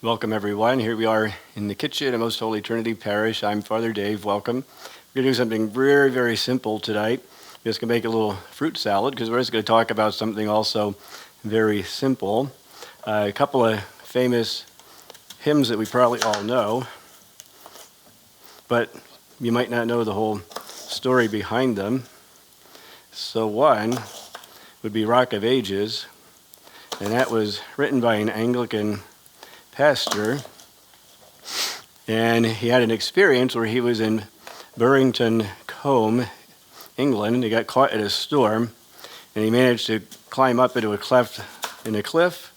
Welcome, everyone. Here we are in the kitchen at Most Holy Trinity Parish. I'm Fr.Dave. Welcome. We're going to do something very, very simple tonight. We're just going to make a little fruit salad because we're just going to talk about something also very simple. A couple of famous hymns that we probably all know, but you might not know the whole story behind them. So one would be Rock of Ages, and that was written by an Anglican pastor, and he had an experience where he was in Burrington Combe, England, and he got caught in a storm, and he managed to climb up into a cleft in a cliff,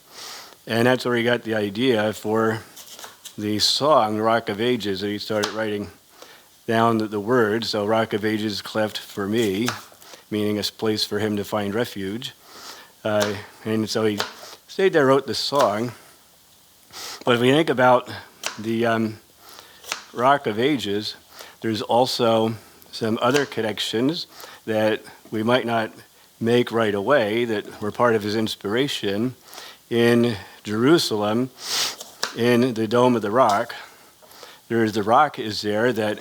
and that's where he got the idea for the song Rock of Ages, and he started writing down the words. So Rock of Ages, cleft for me, meaning a place for him to find refuge, and so he stayed there, wrote the song. But if we think about the Rock of Ages, there's also some other connections that we might not make right away that were part of his inspiration. In Jerusalem, in the Dome of the Rock, the rock is there that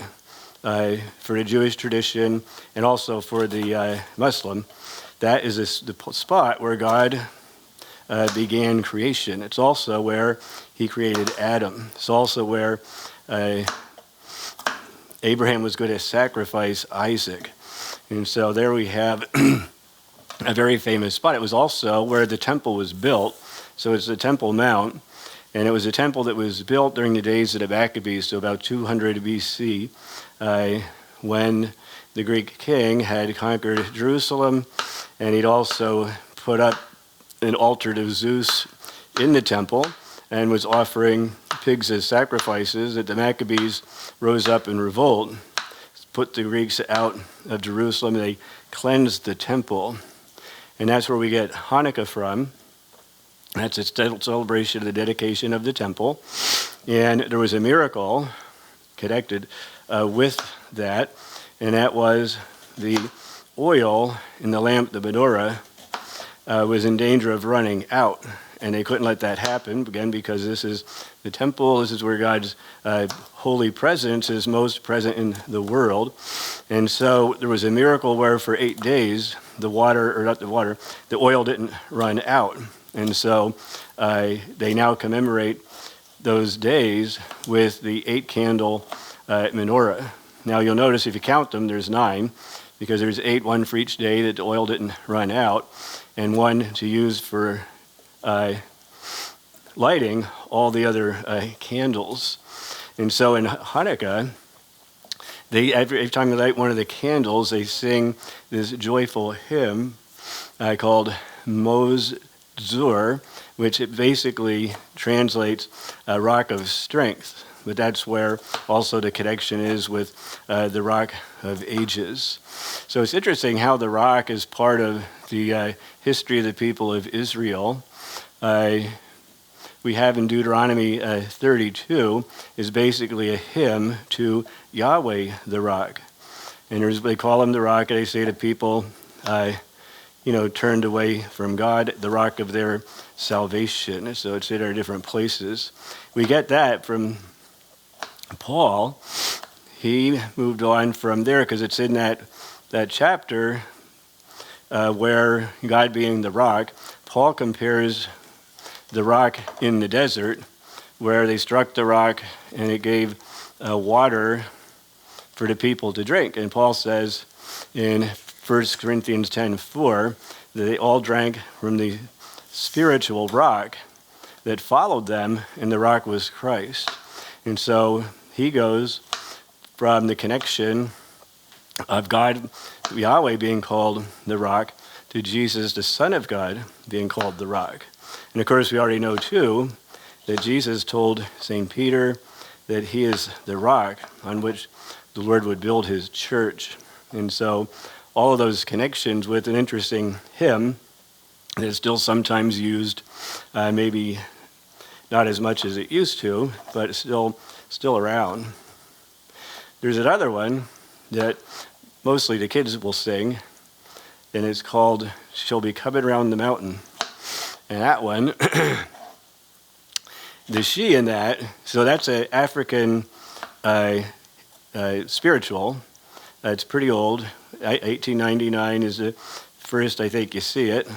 for the Jewish tradition and also for the Muslim, that is the spot where God began creation. It's also where he created Adam. It's also where Abraham was going to sacrifice Isaac. And so there we have a very famous spot. It was also where the temple was built. So it's the Temple Mount. And it was a temple that was built during the days of the Maccabees, so about 200 BC, when the Greek king had conquered Jerusalem, and he'd also put up an altar to Zeus in the temple and was offering pigs as sacrifices. That the Maccabees rose up in revolt, put the Greeks out of Jerusalem, and they cleansed the temple. And that's where we get Hanukkah from. That's a celebration of the dedication of the temple. And there was a miracle connected with that, and that was the oil in the lamp, the menorah, was in danger of running out, and they couldn't let that happen, again, because this is the temple, this is where God's holy presence is most present in the world. And so there was a miracle where for 8 days, the oil didn't run out. And so they now commemorate those days with the 8-candle menorah. Now you'll notice if you count them, there's 9, because there's 8, one for each day that the oil didn't run out, and one to use for lighting all the other candles. And so in Hanukkah, every time they light one of the candles, they sing this joyful hymn called Moz Zur, which it basically translates rock of strength. But that's where also the connection is with the Rock of Ages. So it's interesting how the rock is part of the history of the people of Israel. We have in Deuteronomy 32 is basically a hymn to Yahweh the rock. And they call him the rock, and they say to people, turned away from God, the rock of their salvation. So it's in our different places. We get that from Paul. He moved on from there because it's in that chapter where God being the rock, Paul compares the rock in the desert where they struck the rock and it gave water for the people to drink. And Paul says in 1 Corinthians 10:4 that they all drank from the spiritual rock that followed them, and the rock was Christ. And so he goes from the connection of God, Yahweh being called the rock, to Jesus, the Son of God, being called the rock. And of course, we already know too that Jesus told St. Peter that he is the rock on which the Lord would build his church. And so all of those connections with an interesting hymn that is still sometimes used, maybe not as much as it used to, but still around. There's another one that mostly the kids will sing, and it's called "She'll Be Coming Round the Mountain." And that one the she in that, so that's an African spiritual. It's pretty old. 1899 is the first I think you see it.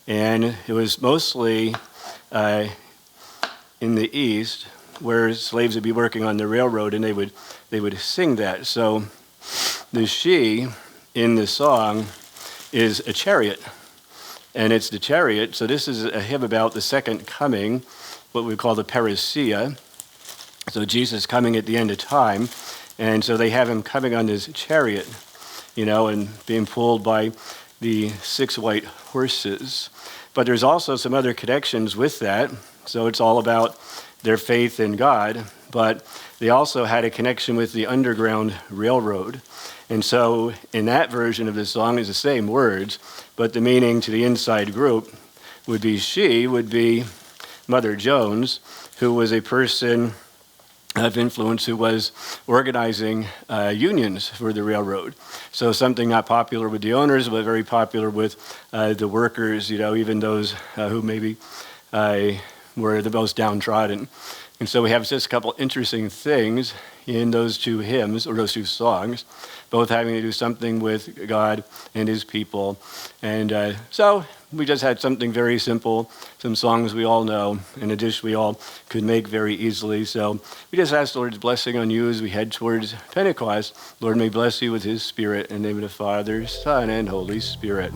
And it was mostly in the East, where slaves would be working on the railroad, and they would sing that. So the she in the song is a chariot, and it's the chariot. So this is a hymn about the second coming, what we call the parousia. So Jesus coming at the end of time, and so they have him coming on this chariot, and being pulled by the 6 white horses. But there's also some other connections with that. So it's all about their faith in God, but they also had a connection with the Underground Railroad. And so in that version of the song is the same words, but the meaning to the inside group would be Mother Jones, who was a person of influence who was organizing unions for the railroad. So something not popular with the owners, but very popular with the workers, even those who maybe were the most downtrodden. And so we have just a couple interesting things in those 2 hymns, or those 2 songs, both having to do something with God and his people. And so we just had something very simple, some songs we all know, and a dish we all could make very easily. So we just ask the Lord's blessing on you as we head towards Pentecost. Lord may bless you with his Spirit. In the name of the Father, Son, and Holy Spirit.